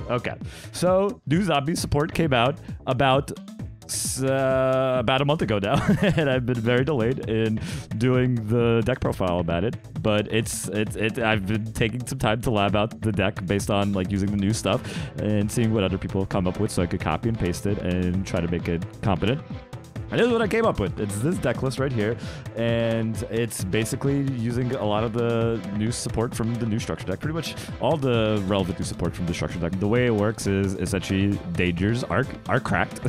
Okay, so new zombie support came out about a month ago now, and I've been very delayed in doing the deck profile about it. But I've been taking some time to lab out the deck based on like using the new stuff and seeing what other people have come up with, so I could copy and paste it and try to make it competent. And this is what I came up with. It's this deck list right here, and it's basically using a lot of the new support from the new structure deck. Pretty much all the relevant new support from the structure deck. The way it works is essentially dangers are cracked.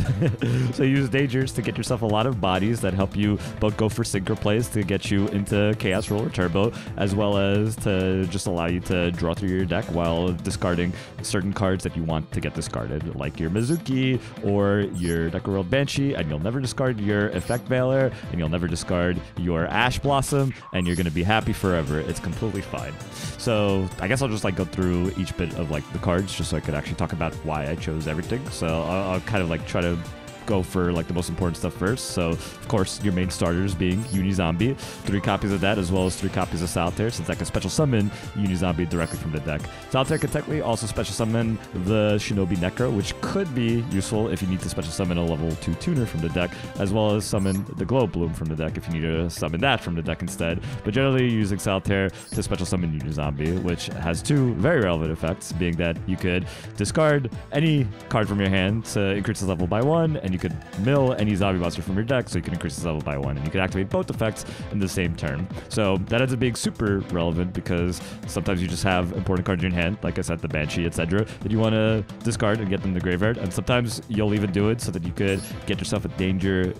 So you use dangers to get yourself a lot of bodies that help you both go for synchro plays to get you into Chaos Roller Turbo, as well as to just allow you to draw through your deck while discarding certain cards that you want to get discarded, like your Mizuki or your Deco World Banshee, and you'll never discard your Effect Veiler, and you'll never discard your Ash Blossom, and you're going to be happy forever. It's completely fine. So I guess I'll just like go through each bit of like the cards just so I could actually talk about why I chose everything. So I'll kind of like try to go for like the most important stuff first. So of course your main starters being Unizombie, 3 copies of that, as well as 3 copies of Solitaire, since I can special summon Unizombie directly from the deck. Solitaire can technically also special summon the Shinobi Necro, which could be useful if you need to special summon a level 2 tuner from the deck, as well as summon the Glow Bloom from the deck if you need to summon that from the deck instead. But generally you're using Solitaire to special summon Unizombie, which has 2 very relevant effects, being that you could discard any card from your hand to increase its level by 1, and you could mill any zombie monster from your deck so you can increase its level by 1, and you can activate both effects in the same turn. So that ends up being super relevant because sometimes you just have important cards in your hand, like I said, the Banshee, etc., that you want to discard and get them in the graveyard, and sometimes you'll even do it so that you could get yourself a danger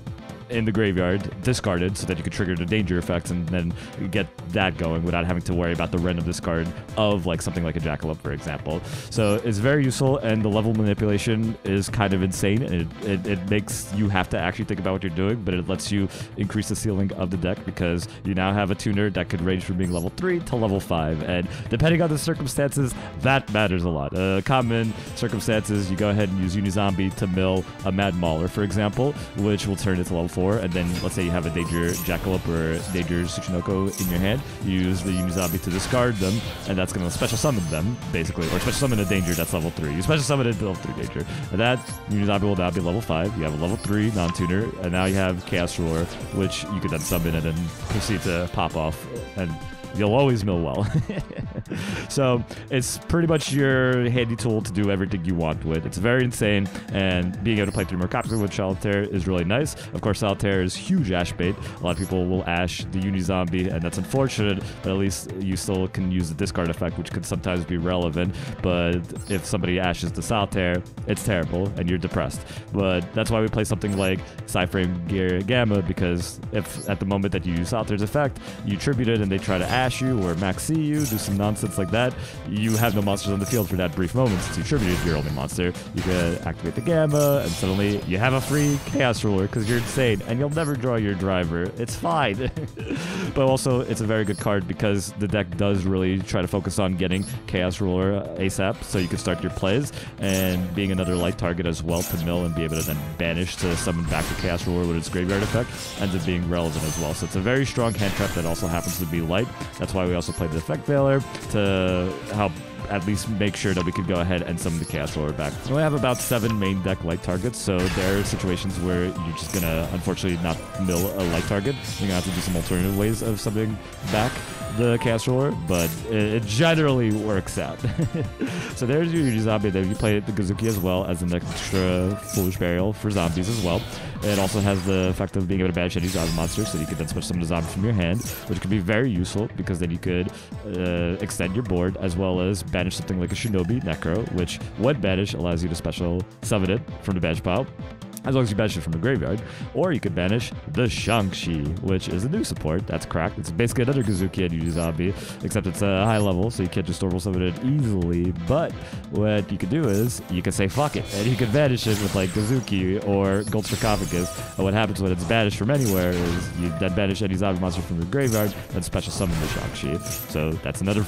in the graveyard discarded so that you could trigger the danger effects and then get that going without having to worry about the random discard of like something like a Jackalope, for example. So it's very useful, and the level manipulation is kind of insane, and it makes you have to actually think about what you're doing, but it lets you increase the ceiling of the deck because you now have a tuner that could range from being level 3 to level 5, and depending on the circumstances, that matters a lot. Common circumstances, you go ahead and use Unizombie to mill a Mad Mauler, for example, which will turn it to level 4, and then let's say you have a Danger Jackalope or Danger Tsuchinoko in your hand, you use the Unizombie to discard them, and that's going to special summon them, basically, or special summon a Danger that's level 3. You special summon it to level 3 Danger, and that Unizombie will now be level 5. You have a level 3 non-tuner, and now you have Chaos Roar, which you could then summon and then proceed to pop off, and you'll always mill well. So it's pretty much your handy tool to do everything you want with. It's very insane, and being able to play 3 more copies with Solitaire is really nice. Of course, Solitaire is huge Ash bait. A lot of people will Ash the Unizombie, and that's unfortunate, but at least you still can use the discard effect, which could sometimes be relevant. But if somebody Ashes the Solitaire, it's terrible, and you're depressed. But that's why we play something like Psyframe Gear Gamma, because if at the moment that you use Solitaire's effect, you tribute it and they try to Ash you or Max C you, do some nonsense like that, you have no monsters on the field for that brief moment since you tributed your only monster. You can activate the Gamma, and suddenly you have a free Chaos Ruler because you're insane, and you'll never draw your driver. It's fine. But also, it's a very good card because the deck does really try to focus on getting Chaos Ruler ASAP, so you can start your plays, and being another light target as well to mill and be able to then banish to summon back the Chaos Ruler with its graveyard effect ends up being relevant as well. So it's a very strong hand trap that also happens to be light. That's why we also play the Effect Veiler to help at least make sure that we could go ahead and summon the Chaos Roller back. So we have about 7 main deck light targets, so there are situations where you're just gonna unfortunately not mill a light target. You're gonna have to do some alternative ways of summoning back the Chaos Roller, but it generally works out. So there's your Unizombie. There you play the Gazuki as well as an extra Foolish Burial for zombies as well. It also has the effect of being able to banish any zombie monster, so you can then switch some of the zombies from your hand, which can be very useful because then you could extend your board as well as banish something like a Shinobi Necro, which one banish allows you to special summon it from the banish pile, as long as you banish it from the graveyard. Or you could banish the Shang-Chi, which is a new support. That's cracked. It's basically another Gazuki and Unizombie, except it's a high level, so you can't just normal summon it easily. But what you could do is, you can say fuck it, and you can banish it with like Gazuki or Gold Sarcophagus. And what happens when it's banished from anywhere is you then banish any zombie monster from the graveyard and special summon the Shang-Chi. So that's another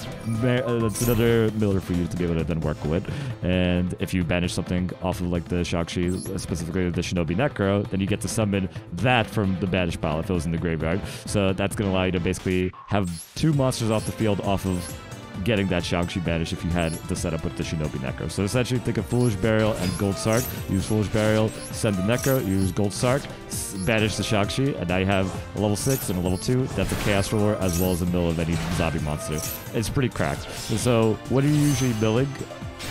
miller for you to be able to then work with. And if you banish something off of like the Shang-Chi, specifically the Shinobi Necro, then you get to summon that from the banish pile if it was in the graveyard. So that's going to allow you to basically have 2 monsters off the field off of getting that Shang-Chi banish if you had the setup with the Shinobi Necro. So essentially think of Foolish Burial and Gold Sark. Use Foolish Burial, send the Necro, use Gold Sark, banish the Shang-Chi, and now you have a level 6 and a level 2. That's a Chaos Ruler as well as a mill of any zombie monster. It's pretty cracked. And so what are you usually milling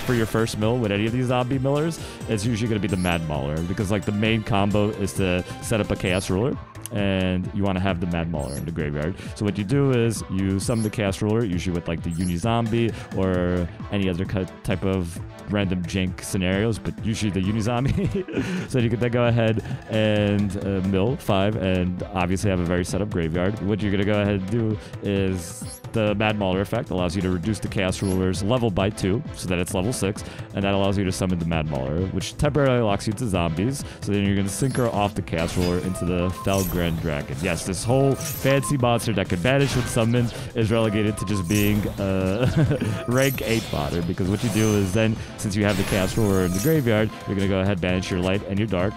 for your first mill with any of these zombie millers? It's usually going to be the Mad Mauler, because like the main combo is to set up a Chaos Ruler, and you want to have the Mad Mauler in the graveyard. So what you do is you summon the Chaos Ruler, usually with like the Uni Zombie or any other type of random jank scenarios, but usually the Uni Zombie. So you can then go ahead and mill 5 and obviously have a very set up graveyard. What you're going to go ahead and do is the Mad Mauler effect allows you to reduce the Chaos Ruler's level by 2, so that it's level 6, and that allows you to summon the Mad Mauler, which temporarily locks you to zombies. So then you're going to Synchro off the Chaos Ruler into the Fel Grand Dragon. Yes, this whole fancy monster that can banish with summon is relegated to just being rank 8 fodder, because what you do is then, since you have the Chaos Ruler in the graveyard, you're going to go ahead, banish your light and your dark,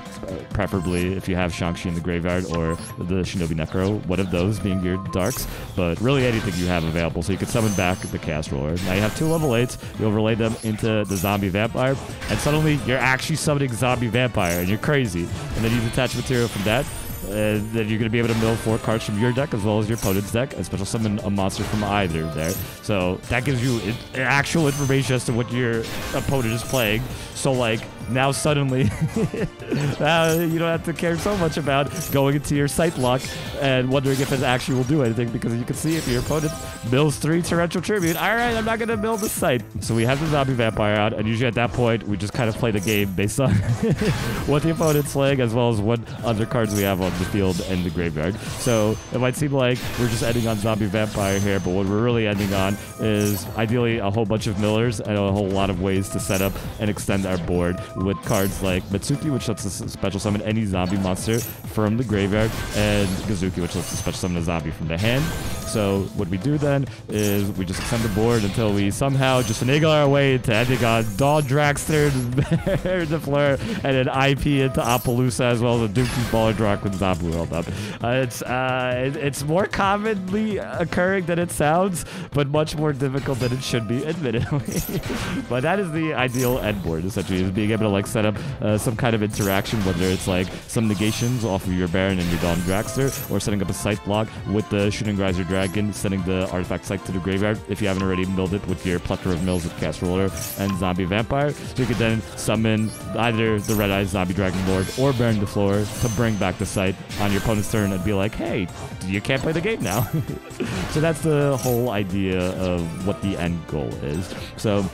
preferably if you have Shang-Chi in the graveyard or the Shinobi Necro, one of those being your darks, but really anything you have available. So you can summon back the Chaos Ruler. Now you have 2 level 8s, you overlay them into the Zombie Vampire, and suddenly you're actually summoning Zombie Vampire, and you're crazy. And then you detach material from that, then you're going to be able to mill 4 cards from your deck as well as your opponent's deck and special summon a monster from either there. So that gives you actual information as to what your opponent is playing. So like now suddenly now you don't have to care so much about going into your sight lock and wondering if it actually will do anything, because you can see if your opponent mills 3 Torrential Tribute, alright, I'm not going to mill the sight. So we have the Zombie Vampire out, and usually at that point we just kind of play the game based on what the opponent's playing as well as what other cards we have on the field and the graveyard. So it might seem like we're just ending on Zombie Vampire here, but what we're really ending on is ideally a whole bunch of millers and a whole lot of ways to set up and extend our board with cards like Mitsuki, which lets us special summon any zombie monster from the graveyard, and Gazuki, which lets us special summon a zombie from the hand. So what we do then is we just extend the board until we somehow just finagle our way to ending on Dawn Dragster, the Fleur, and then IP into Appaloosa as well as a Doomsday Baller Drock with Zombie World up. It's more commonly occurring than it sounds, but much more difficult than it should be, admittedly. But that is the ideal end board, essentially, is being able to like set up some kind of interaction, whether it's like some negations off of your Baron and your Dawn Dragster, or setting up a Scythe block with the Shooting Riser Dragon, sending the Artifact Scythe to the graveyard if you haven't already milled it with your plethora of mills with Chaos Ruler and Zombie Vampire. So you could then summon either the Red Eyes Zombie Dragon Lord or Baron DeFleur to bring back the Scythe on your opponent's turn and be like, hey, you can't play the game now. So that's the whole idea of what the end goal is. So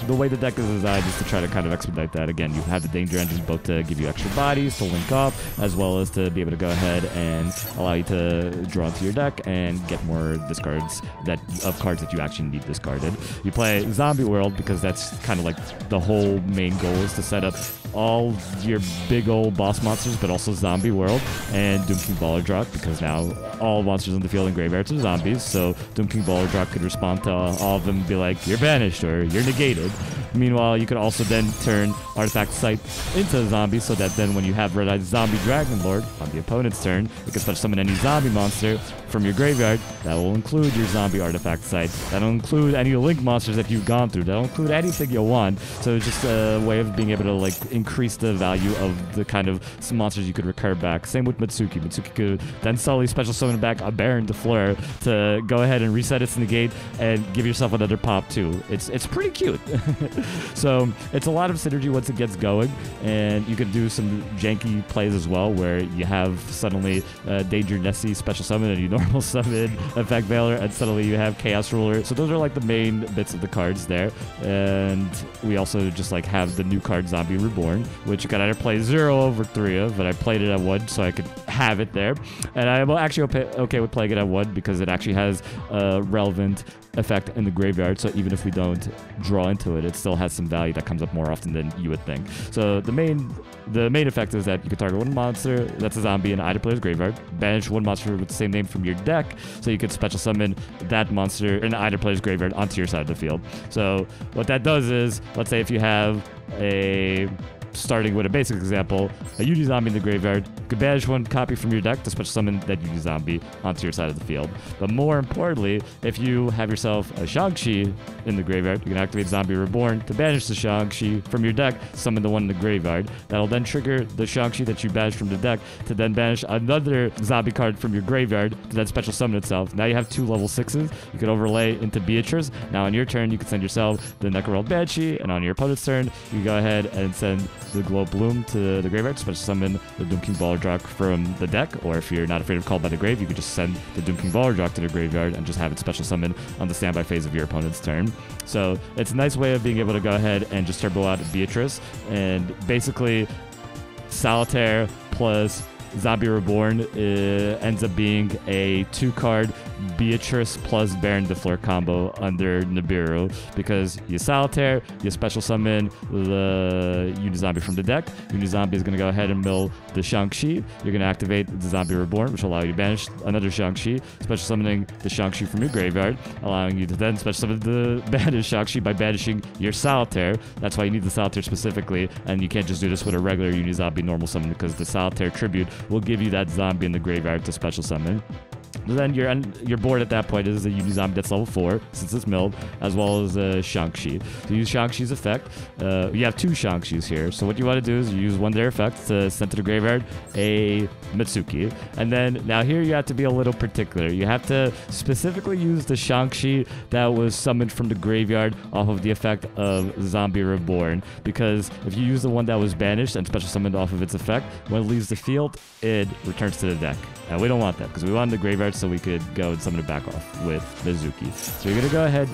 the way the deck is designed is to try to kind of expedite that. Again, you have the Danger Engines both to give you extra bodies to link up, as well as to be able to go ahead and allow you to draw into your deck and get more discards of cards that you actually need discarded. You play Zombie World because that's kind of like the whole main goal, is to set up all your big old boss monsters, but also Zombie World and Doom King Baller Drock, because now all monsters in the field and graveyards are zombies. So Doom King Baller Drock could respond to all of them and be like, you're banished or you're negated. Meanwhile, you could also then turn Artifact Scythe into a zombie, so that then when you have Red Eyes Zombie Dragon Lord on the opponent's turn, you can special summon any zombie monster from your graveyard. That will include your zombie Artifact Scythe. That'll include any Link monsters that you've gone through. That'll include anything you want. So it's just a way of being able to like increase the value of the kind of monsters you could recur back. Same with Mitsuki. Mitsuki could then solely special summon back a Baron DeFleur to go ahead and reset its negate and give yourself another pop too. It's pretty cute. So it's a lot of synergy once it gets going, and you can do some janky plays as well, where you have suddenly Danger Nessie special summon and you normal summon Effect Veiler, and suddenly you have Chaos Ruler. So those are like the main bits of the cards there. And we also just like have the new card Zombie Reborn, which you can either play 0 over 3 of, but I played it at 1 so I could have it there. And I'm actually okay with playing it at 1 because it actually has a relevant effect in the graveyard, so even if we don't draw into it, it still has some value that comes up more often than you would think. So the main effect is that you can target one monster that's a zombie in either player's graveyard, banish one monster with the same name from your deck, so you could special summon that monster in either player's graveyard onto your side of the field. So what that does is, let's say if you have a starting with a basic example, a Yugi Zombie in the graveyard, you could banish one copy from your deck to special summon that Yugi Zombie onto your side of the field. But more importantly, if you have yourself a Shang-Chi in the graveyard, you can activate Zombie Reborn to banish the Shang-Chi from your deck, summon the one in the graveyard. That'll then trigger the Shang-Chi that you banished from the deck to then banish another zombie card from your graveyard to then special summon itself. Now you have 2 level 6s. You can overlay into Beatrice. Now on your turn, you can send yourself the Necroworld Banshee, and on your opponent's turn, you go ahead and send the Glow Bloom to the graveyard to special summon the Doom King Ballardrock from the deck. Or if you're not afraid of Called by the Grave, you could just send the Doom King Ballardrock to the graveyard and just have it special summon on the standby phase of your opponent's turn. So it's a nice way of being able to go ahead and just turbo out Beatrice, and basically Solitaire plus Zombie Reborn ends up being a 2-card Beatrice plus Baron de Fleur combo under Nibiru, because you Solitaire, you special summon the Unizombie from the deck. Unizombie is going to go ahead and mill the Shang-Chi. You're going to activate the Zombie Reborn, which will allow you to banish another Shang-Chi, special summoning the Shang-Chi from your graveyard, allowing you to then special summon the banished Shang-Chi by banishing your Solitaire. That's why you need the Solitaire specifically, and you can't just do this with a regular Unizombie normal summon, because the Solitaire tribute will give you that zombie in the graveyard to special summon. Then your board at that point is a Unizombie that's level 4, since it's milled, as well as a Shang-Chi. To use Shang-Chi's effect, you have 2 Shang-Chis here. So what you want to do is you use one of their effects to send to the graveyard a Mitsuki. And then now here you have to be a little particular. You have to specifically use the Shang-Chi that was summoned from the graveyard off of the effect of Zombie Reborn. Because if you use the one that was banished and special summoned off of its effect, when it leaves the field, it returns to the deck. And we don't want that, because we want the graveyard so we could go and summon it back off with Mizuki. So you're going to go ahead,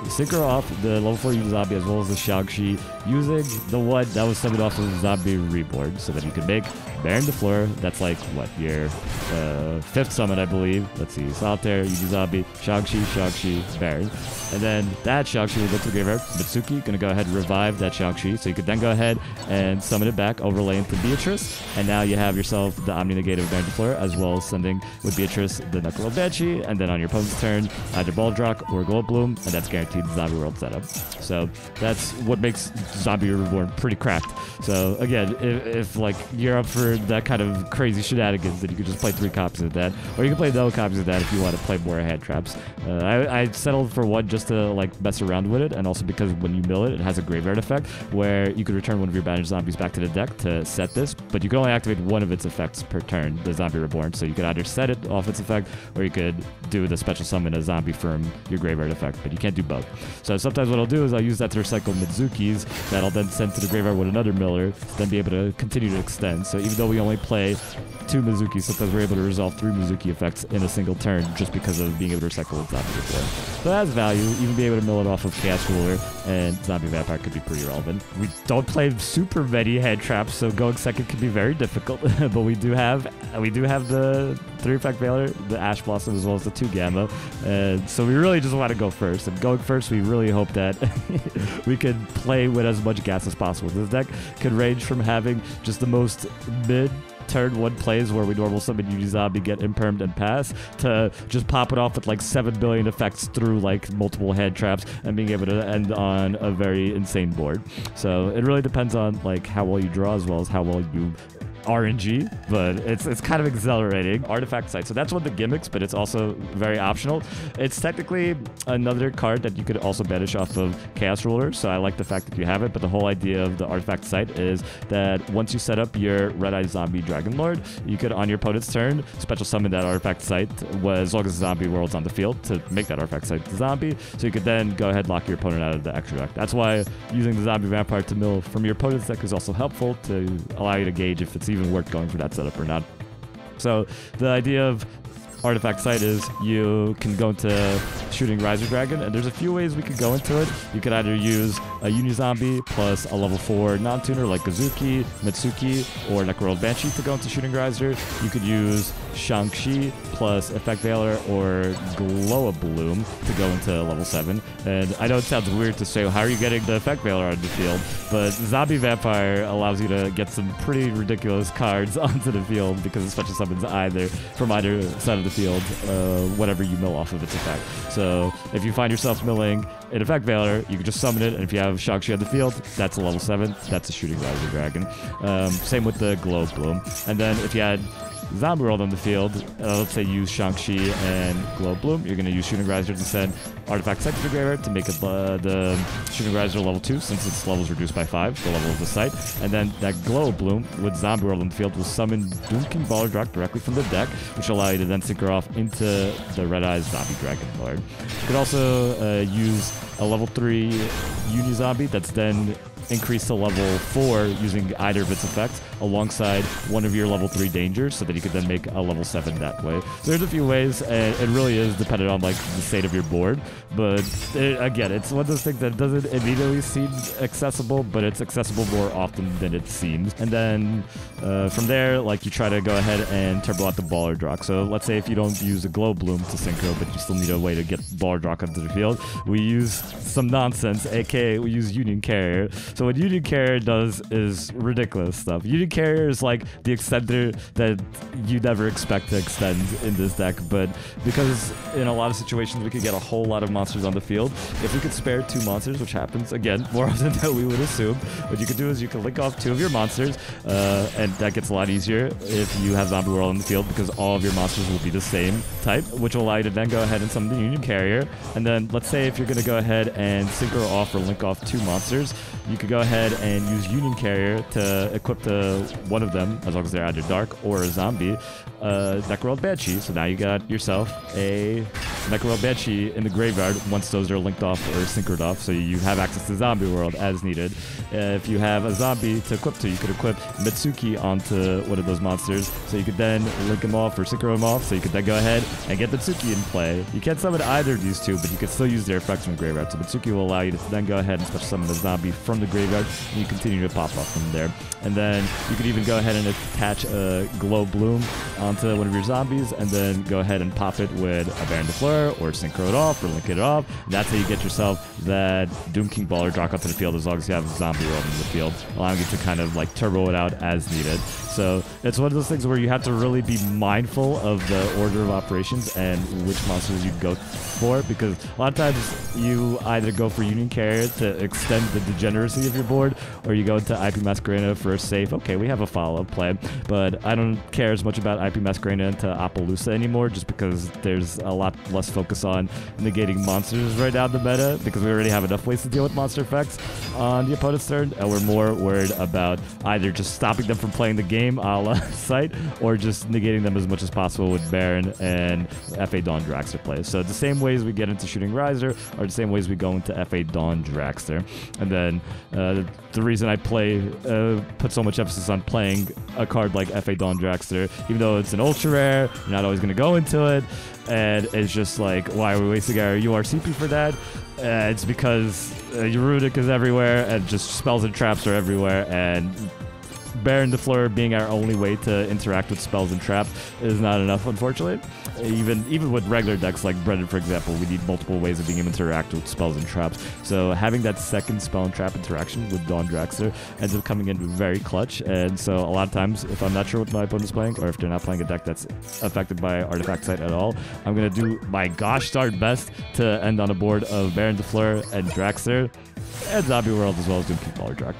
synchro off the level 4 Zombie as well as the Shang-Chi, using the one that was summoned off of Zombie Reborn, so that you can make Baron de Fleur. That's like, what, your 5th summon, I believe. Let's see, Solitaire, Zombie, Shang-Chi, Baron. And then that Shang-Chi will go to the graveyard. Mitsuki, going to go ahead and revive that Shang-Chi, so you could then go ahead and summon it back, overlay into Beatrice, and now you have yourself the Omni-Negative Baron de Fleur, as well as sending with Beatrice the Necroworld Banshee, and then on your opponent's turn, either Ballardrock or Gold Bloom, and that's guaranteed the Zombie World setup. So that's what makes Zombie Reborn pretty cracked. So again, if like you're up for that kind of crazy shenanigans, then you could just play 3 copies of that, or you can play no copies of that if you want to play more hand traps. I settled for one just to like mess around with it, and also because when you mill it, it has a graveyard effect where you could return one of your banished zombies back to the deck to set this, but you can only activate one of its effects per turn, the Zombie Reborn. So you could either set it off its effect, or you could do the special summon a zombie from your graveyard effect, but you can't do both. So sometimes what I'll do is I'll use that to recycle Mizukis that I'll then send to the graveyard with another miller, then be able to continue to extend. So even though we only play 2 Mizuki, sometimes we're able to resolve 3 Mizuki effects in a single turn just because of being able to recycle with Zombie before. So that has value. Even being able to mill it off of Chaos Ruler and Zombie Vampire could be pretty relevant. We don't play super many hand traps, so going second can be very difficult. But we do have the 3 Effect Veiler, the Ash Blossom, as well as the 2 Gamma. And so we really just want to go first. And going first, we really hope that we can play with as much gas as possible. This deck could range from having just the most mid turn 1 plays where we normal summon Unizombie, get impermed, and pass, to just pop it off with like 7 billion effects through like multiple hand traps and being able to end on a very insane board. So it really depends on like how well you draw as well as how well you RNG, but it's kind of exhilarating. Artifact Sight. So that's one of the gimmicks, but it's also very optional. It's technically another card that you could also banish off of Chaos Ruler, so I like the fact that you have it, but the whole idea of the Artifact Sight is that once you set up your Red-Eye Zombie Dragon Lord, you could, on your opponent's turn, special summon that Artifact Sight as long as the zombie world's on the field to make that Artifact Sight the zombie, so you could then go ahead and lock your opponent out of the extra deck. That's why using the Zombie Vampire to mill from your opponent's deck is also helpful to allow you to gauge if it's even worth going for that setup or not. So the idea of Artifact Sight is you can go into shooting Riser Dragon, and there's a few ways we could go into it. You could either use a Unizombie plus a level 4 non-tuner like Kazuki, Mitsuki, or Necroworld Banshee to go into shooting Riser. You could use Shang-Chi plus Effect Veiler or Glow Bloom to go into level 7. And I know it sounds weird to say, how are you getting the Effect Veiler on the field? But Zombie Vampire allows you to get some pretty ridiculous cards onto the field because it special summons from either side of the field whatever you mill off of its effect. So if you find yourself milling in Effect Veiler, you can just summon it, and if you have Shang-Chi on the field, that's a level 7. That's a Shooting Riser Dragon. Same with the Glow Bloom. And then if you had Zombie World on the field, let's say use Shang-Chi and Glow Bloom, you're going to use Shooting Riser to send Artifact Site to the graveyard to make it the Shooting Riser level 2, since its level is reduced by 5, the level of the site. And then that Glow Bloom with Zombie World on the field will summon Doom King Baller Drac directly from the deck, which will allow you to then synchro off into the Red Eyes Zombie Dragon Lord. You could also use a level 3 Uni Zombie that's then increased to level 4 using either of its effects alongside one of your level 3 dangers, so that you could then make a level 7 that way. So there's a few ways, and it really is dependent on like the state of your board, but again, it's one of those things that doesn't immediately seem accessible, but it's accessible more often than it seems. And then from there, like, you try to go ahead and turbo out the Baller Drock. So let's say if you don't use a Glow Bloom to synchro, but you still need a way to get Baller Drock onto the field, we use some nonsense, aka we use Union Carrier. So what Union Carrier does is ridiculous stuff. Union Carrier is like the extender that you never expect to extend in this deck, but because in a lot of situations we could get a whole lot of monsters on the field, if we could spare 2 monsters, which happens, again, more often than we would assume, what you could do is you can link off 2 of your monsters, and that gets a lot easier if you have Zombie World on the field, because all of your monsters will be the same type, which will allow you to then go ahead and summon the Union Carrier. And then let's say if you're going to go ahead and synchro off or link off 2 monsters, you could go ahead and use Union Carrier to equip to one of them, as long as they're either Dark or a Zombie, Necroworld Banshee. So now you got yourself a Necroworld Banshee in the graveyard once those are linked off or synchroed off, so you have access to Zombie World as needed. If you have a zombie to equip to, you could equip Mitsuki onto one of those monsters, so you could then link them off or synchro them off, so you could then go ahead and get Mitsuki in play. You can't summon either of these 2, but you can still use their effects from the graveyard. So Mitsuki will allow you to then go ahead and special summon the zombie from the graveyard, and you continue to pop off from there. And then you could even go ahead and attach a Glow Bloom onto one of your zombies, and then go ahead and pop it with a Baron de Fleur, or synchro it off, or link it off. And that's how you get yourself that Doom King Baller Drock onto the field, as long as you have Zombie World in the field, allowing you to kind of like turbo it out as needed. So it's one of those things where you have to really be mindful of the order of operations and which monsters you go for, because a lot of times you either go for Union Carrier to extend the degeneracy of your board, or you go into IP Masquerena for a safe, okay, we have a follow-up play, but I don't care as much about IP Masquerena into Appaloosa anymore, just because there's a lot less focus on negating monsters right now in the meta, because we already have enough ways to deal with monster effects on the opponent's turn, and we're more worried about either just stopping them from playing the game a la Sight, or just negating them as much as possible with Baron and FA Dawn Dragster plays. So the same ways we get into Shooting Riser are the same ways we go into FA Dawn Dragster. And then the reason I put so much emphasis on playing a card like FA Dawn Dragster, even though it's an ultra rare, you're not always going to go into it, and it's just like, why are we wasting our URCP for that? It's because Runic is everywhere, and just spells and traps are everywhere, and Baron de Fleur being our only way to interact with spells and traps is not enough, unfortunately. Even with regular decks like Brendan, for example, we need multiple ways of being able to interact with spells and traps. So having that second spell and trap interaction with Dawn Dragster ends up coming in very clutch. And so a lot of times, if I'm not sure what my opponent's playing, or if they're not playing a deck that's affected by Artifact Sight at all, I'm going to do my gosh darn best to end on a board of Baron de Fleur and Dragster, and Zombie World, as well as Doom King Baller Drac,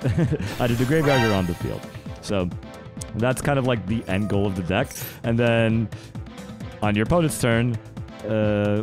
either the graveyard or on the field. So that's kind of like the end goal of the deck. And then on your opponent's turn,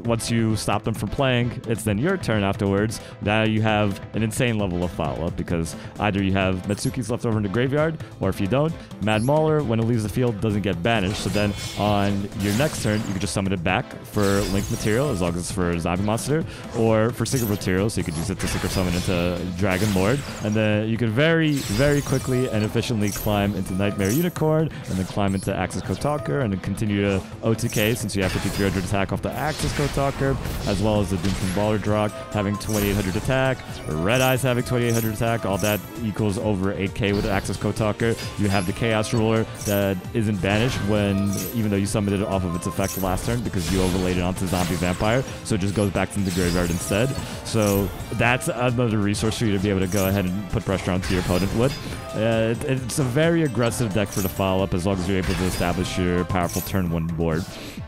once you stop them from playing, it's then your turn afterwards. Now you have an insane level of follow-up, because either you have Mitsuki's left over in the graveyard, or if you don't, Mad Mauler, when it leaves the field, doesn't get banished. So then on your next turn, you can just summon it back for Link material, as long as it's for a zombie monster, or for Synchro material, so you could use it to Synchro summon into Dragon Lord. And then you can very, very quickly and efficiently climb into Nightmare Unicorn, and then climb into Axis Kotalker, and then continue to OTK, since you have 5300 attack off the Axis Kotalker, as well as the Doom King Baller Drock having 2800 attack, Red Eyes having 2800 attack. All that equals over 8k with the Axis Kotalker. You have the Chaos Ruler that isn't banished even though you summoned it off of its effect last turn, because you overlaid it onto Zombie Vampire, so it just goes back to the graveyard instead. So that's another resource for you to be able to go ahead and put pressure onto your opponent with. It's a very aggressive deck for the follow-up, as long as you're able to establish your powerful turn 1 board.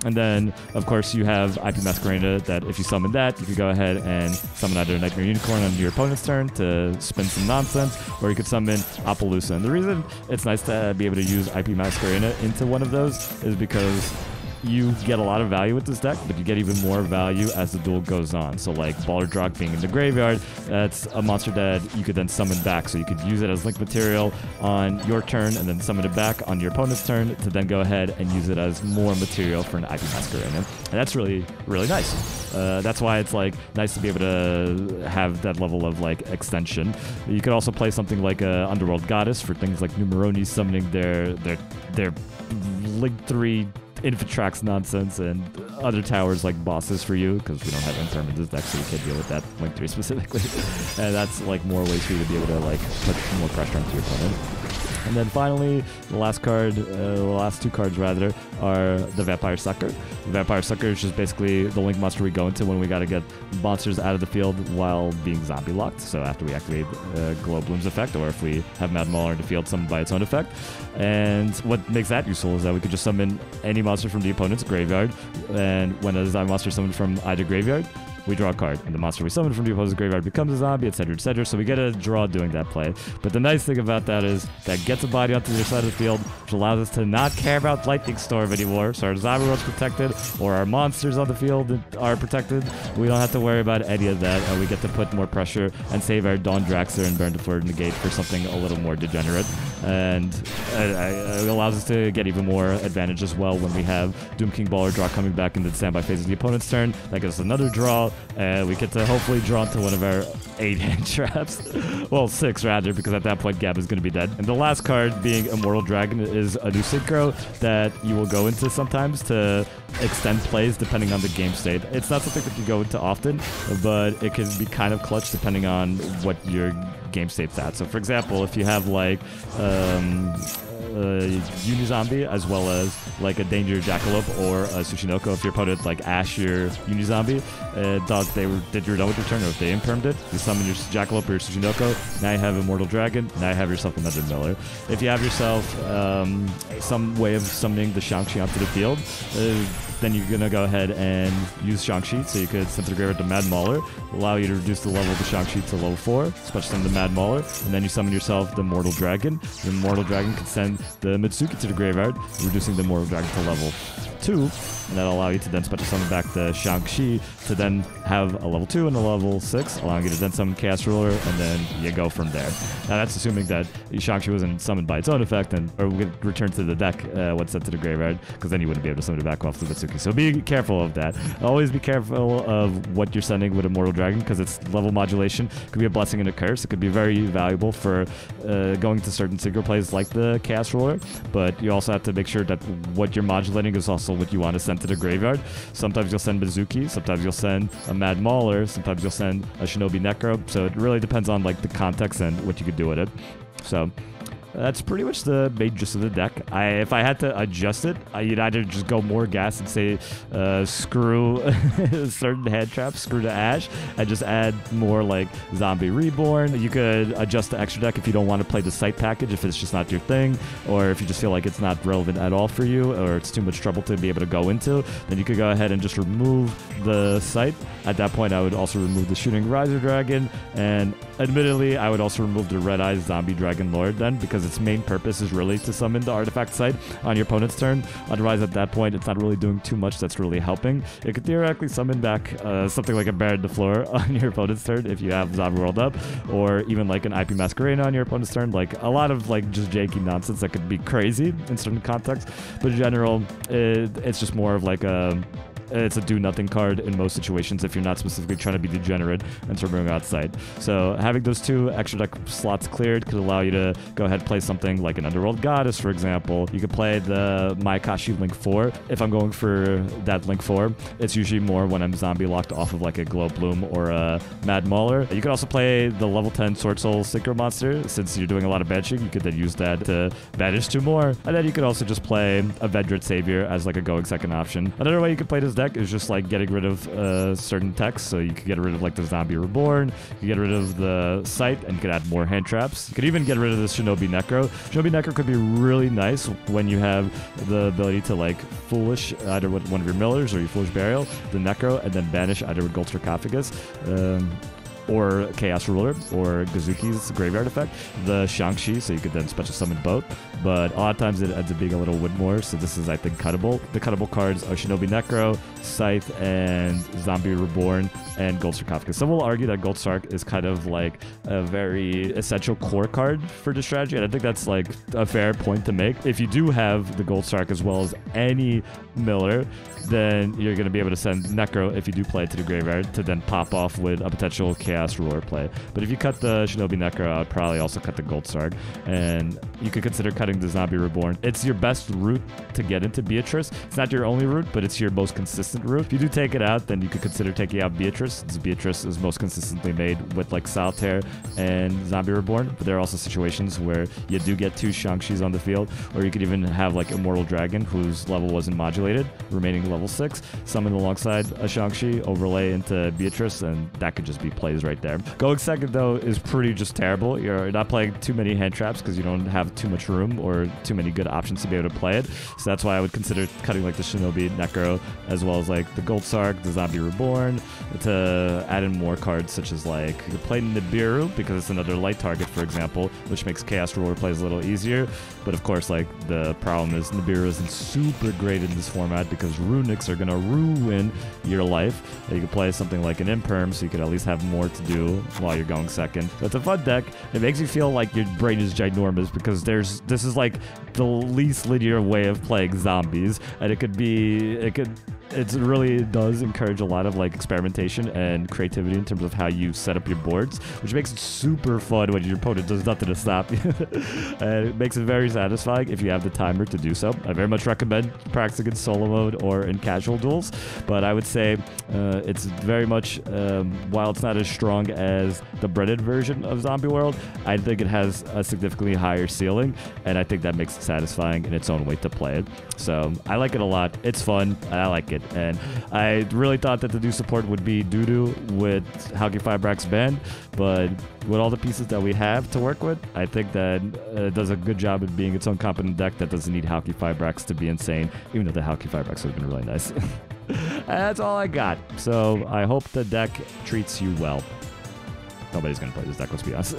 And then, of course, you have IP Masquerena that if you summon that, you could go ahead and summon either Nightmare Unicorn on your opponent's turn to spin some nonsense, or you could summon Appaloosa. And the reason it's nice to be able to use IP Masquerena into one of those is because you get a lot of value with this deck, but you get even more value as the duel goes on. So like Baller Drog being in the graveyard, that's a monster that you could then summon back. So you could use it as link material on your turn and then summon it back on your opponent's turn to then go ahead and use it as more material for an IP Masquerena. And that's really, really nice. That's why it's like nice to be able to have that level of like extension. You could also play something like Underworld Goddess for things like Numeroni summoning their Link 3 Infitrax nonsense and other towers like bosses for you, because we don't have Imperm in this deck, so we can't deal with that Link 3 specifically. And that's like more ways for you to be able to like put more pressure onto your opponent. And then finally, the last card, the last two cards rather, are the Vampire Sucker. The Vampire Sucker is just basically the link monster we go into when we got to get monsters out of the field while being zombie locked. So after we activate Glow Bloom's effect, or if we have Mad Mauler in the field summoned by its own effect. And what makes that useful is that we could just summon any monster from the opponent's graveyard, and when a zombie monster is summoned from either graveyard, we draw a card, and the monster we summoned from the opposing graveyard becomes a zombie, etc., etc. So we get a draw doing that play. But the nice thing about that is that gets a body onto the other side of the field, which allows us to not care about Lightning Storm anymore. So our zombie world's protected, or our monsters on the field are protected. We don't have to worry about any of that, and we get to put more pressure and save our Dawn Draxer and Burn the Fleur Negate for something a little more degenerate. And it allows us to get even more advantage as well when we have Doom King Baller Draw coming back into the standby phase of the opponent's turn. That gives us another draw. We get to hopefully draw into one of our 8 hand traps. Well, 6 rather, because at that point Gab is going to be dead. And the last card, being Immortal Dragon, is a new Synchro that you will go into sometimes to extend plays depending on the game state. It's not something that you go into often, but it can be kind of clutch depending on what your game state's at. So for example, if you have like Unizombie as well as like a Danger Jackalope or a Tsushinoko, if your opponent like Ash your Unizombie, did your done with your turn, or if they impermed it, you summon your Jackalope or your Tsushinoko, now you have Immortal Dragon, now you have yourself another Miller. If you have yourself some way of summoning the Shang-Chi onto the field, then you're going to go ahead and use Shang-Chi, so you could send to the graveyard the Mad Mauler, allow you to reduce the level of the Shang-Chi to level 4, especially summon the Mad Mauler, and then you summon yourself the Mortal Dragon. The Mortal Dragon can send the Mitsuki to the graveyard, reducing the Mortal Dragon to level 2, and that'll allow you to then special summon back the Shang-Chi to then have a level 2 and a level 6, allowing you to then summon Chaos Ruler, and then you go from there. Now that's assuming that Shang-Chi wasn't summoned by its own effect, or would return to the deck once sent to the graveyard, because then you wouldn't be able to summon it back off the Mitsuki. So be careful of that. Always be careful of what you're sending with Immortal Dragon, because its level modulation could be a blessing and a curse. It could be very valuable for going to certain Synchro plays like the Chaos Ruler, but you also have to make sure that what you're modulating is also what you want to send to the graveyard. Sometimes you'll send Mizuki, sometimes you'll send a Mad Mauler, sometimes you'll send a Shinobi Necro, so it really depends on like the context and what you could do with it. So that's pretty much the main gist of the deck. If I had to adjust it, you'd either just go more gas and say screw certain hand traps, screw to Ash, and just add more like Zombie Reborn. You could adjust the extra deck if you don't want to play the site package, if it's just not your thing, or if you just feel like it's not relevant at all for you, or it's too much trouble to be able to go into, then you could go ahead and just remove the site. At that point, I would also remove the Shooting Riser Dragon, and admittedly, I would also remove the Red Eyes Zombie Dragon Lord then, because its main purpose is really to summon the artifact site on your opponent's turn. Otherwise, at that point, it's not really doing too much that's really helping. It could theoretically summon back something like a Baron de Fleur on your opponent's turn if you have Zombie World up, or even like an IP Masquerena on your opponent's turn. Like a lot of like just janky nonsense that could be crazy in certain contexts, but in general, it's just more of like it's a do-nothing card in most situations if you're not specifically trying to be degenerate and turboing outside. So having those 2 extra deck slots cleared could allow you to go ahead and play something like an Underworld Goddess, for example. You could play the Maikashi Link 4. If I'm going for that Link 4, it's usually more when I'm zombie locked off of like a Glow Bloom or a Mad Mauler. You could also play the level 10 Sword Soul Synchro monster. Since you're doing a lot of benching, you could then use that to banish 2 more. And then you could also just play a Vendred Savior as like a going second option. Another way you could play this deck is just like getting rid of certain text. So you could get rid of like the Zombie Reborn, you get rid of the Sight, and you could add more hand traps. You could even get rid of the Shinobi Necro. Shinobi Necro could be really nice when you have the ability to like Foolish either with one of your Millers or your Foolish Burial, the Necro, and then banish either with Gold Sarcophagus. Or Chaos Ruler, or Gazuki's Graveyard Effect, the Shang-Chi, so you could then special summon both, but a lot of times it ends up being a little Woodmore, so this is, I think, cuttable. The cuttable cards are Shinobi Necro, Scythe, and Zombie Reborn, and Gold Sarcophagus. Some will argue that Gold Sarc is kind of like a very essential core card for this strategy, and I think that's like a fair point to make. If you do have the Gold Sarc as well as any Miller, then you're going to be able to send Necro, if you do play it to the graveyard, to then pop off with a potential Chaos Ruler play. But if you cut the Shinobi Necro, I would probably also cut the Gold Sarc, and you could consider cutting the Zombie Reborn. It's your best route to get into Beatrice. It's not your only route, but it's your most consistent route. If you do take it out, then you could consider taking out Beatrice, since Beatrice is most consistently made with like Solitaire and Zombie Reborn. But there are also situations where you do get two Shang-Chis on the field, or you could even have like Immortal Dragon, whose level wasn't modulated, remaining level 6, summon alongside a Shang-Chi, overlay into Beatrice, and that could just be plays right there. Going second, though, is pretty just terrible. You're not playing too many hand traps because you don't have too much room or too many good options to be able to play it. So that's why I would consider cutting like the Shinobi Necro, as well as like the Gold Sarc, the Zombie Reborn, to add in more cards such as like you could play Nibiru because it's another light target, for example, which makes Chaos Ruler plays a little easier. But of course, like the problem is Nibiru isn't super great in this format because Runics are going to ruin your life. You could play something like an Imperm, so you could at least have more to do while you're going second. So it's a fun deck. It makes you feel like your brain is ginormous because this is like the least linear way of playing zombies, and it really does encourage a lot of like experimentation and creativity in terms of how you set up your boards, which makes it super fun when your opponent does nothing to stop you. And it makes it very satisfying if you have the timer to do so. I very much recommend practicing in solo mode or in casual duels, but I would say it's very much, while it's not as strong as the breaded version of Zombie World, I think it has a significantly higher ceiling, and I think that makes it satisfying in its own way to play it. So I like it a lot. It's fun. I like it. And I really thought that the new support would be doo-doo with Halki Firebrax's band, but with all the pieces that we have to work with, I think that it does a good job of being its own competent deck that doesn't need Halki Firebrax to be insane, even though the Halki Firebrax would have been really nice. That's all I got. So I hope the deck treats you well. Nobody's going to play this deck, let's be honest.